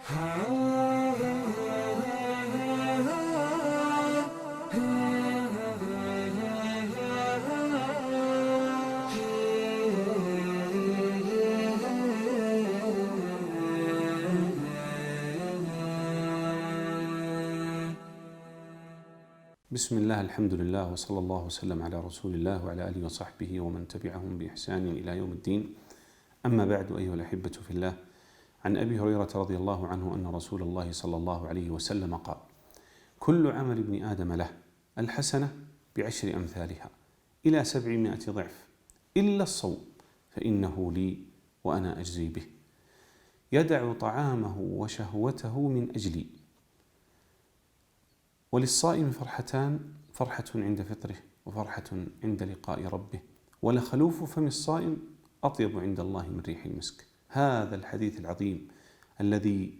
بسم الله، الحمد لله، وصلى الله وسلم على رسول الله وعلى آله وصحبه ومن تبعهم بإحسان إلى يوم الدين. أما بعد، أيها الأحبة في الله، عن أبي هريرة رضي الله عنه أن رسول الله صلى الله عليه وسلم قال: كل عمل ابن آدم له الحسنة ب10 أمثالها إلى 700 ضعف إلا الصوم فإنه لي وأنا أجزي به، يدع طعامه وشهوته من أجلي. وللصائم فرحتان: فرحة عند فطره وفرحة عند لقاء ربه، ولخلوف فم الصائم أطيب عند الله من ريح المسك. هذا الحديث العظيم الذي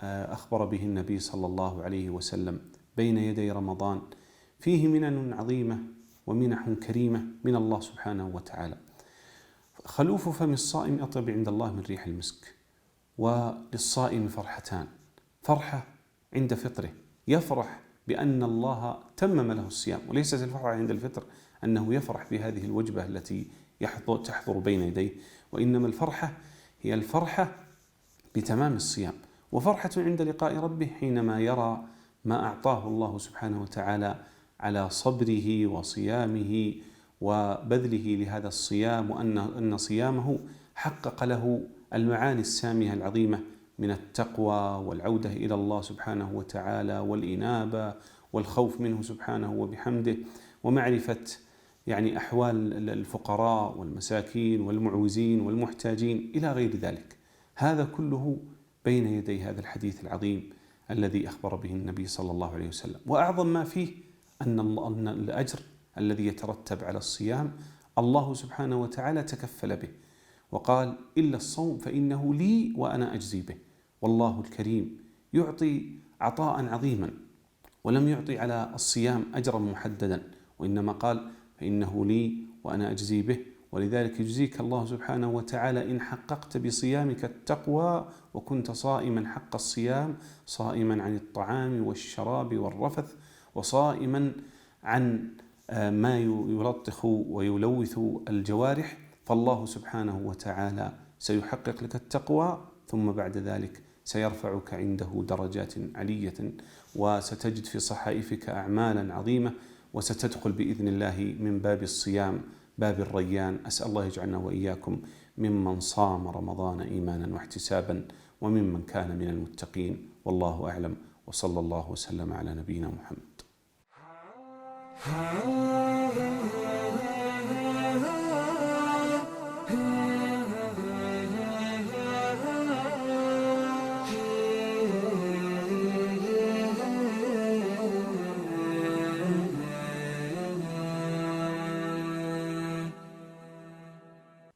أخبر به النبي صلى الله عليه وسلم بين يدي رمضان فيه منن عظيمة ومنح كريمة من الله سبحانه وتعالى. خلوف فم الصائم أطيب عند الله من ريح المسك. وللصائم فرحتان: فرحة عند فطره، يفرح بأن الله تمم له الصيام، وليست الفرحة عند الفطر أنه يفرح بهذه الوجبة التي تحضر بين يديه، وإنما الفرحة هي الفرحة بتمام الصيام. وفرحة عند لقاء ربه حينما يرى ما أعطاه الله سبحانه وتعالى على صبره وصيامه وبذله لهذا الصيام، وأن صيامه حقق له المعاني السامية العظيمة من التقوى والعودة إلى الله سبحانه وتعالى والإنابة والخوف منه سبحانه وبحمده، ومعرفة أحوال الفقراء والمساكين والمعوزين والمحتاجين إلى غير ذلك. هذا كله بين يدي هذا الحديث العظيم الذي أخبر به النبي صلى الله عليه وسلم. وأعظم ما فيه أن الأجر الذي يترتب على الصيام الله سبحانه وتعالى تكفل به، وقال: إلا الصوم فإنه لي وأنا أجزي به. والله الكريم يعطي عطاء عظيما، ولم يعطي على الصيام أجرا محددا، وإنما قال: فإنه لي وأنا أجزي به. ولذلك يجزيك الله سبحانه وتعالى إن حققت بصيامك التقوى وكنت صائما حق الصيام، صائما عن الطعام والشراب والرفث، وصائما عن ما يلطخ ويلوث الجوارح. فالله سبحانه وتعالى سيحقق لك التقوى، ثم بعد ذلك سيرفعك عنده درجات علية، وستجد في صحائفك أعمالا عظيمة، وستدخل بإذن الله من باب الصيام باب الريان. أسأل الله يجعلنا وإياكم ممن صام رمضان إيمانا واحتسابا، وممن كان من المتقين. والله أعلم، وصلى الله وسلم على نبينا محمد.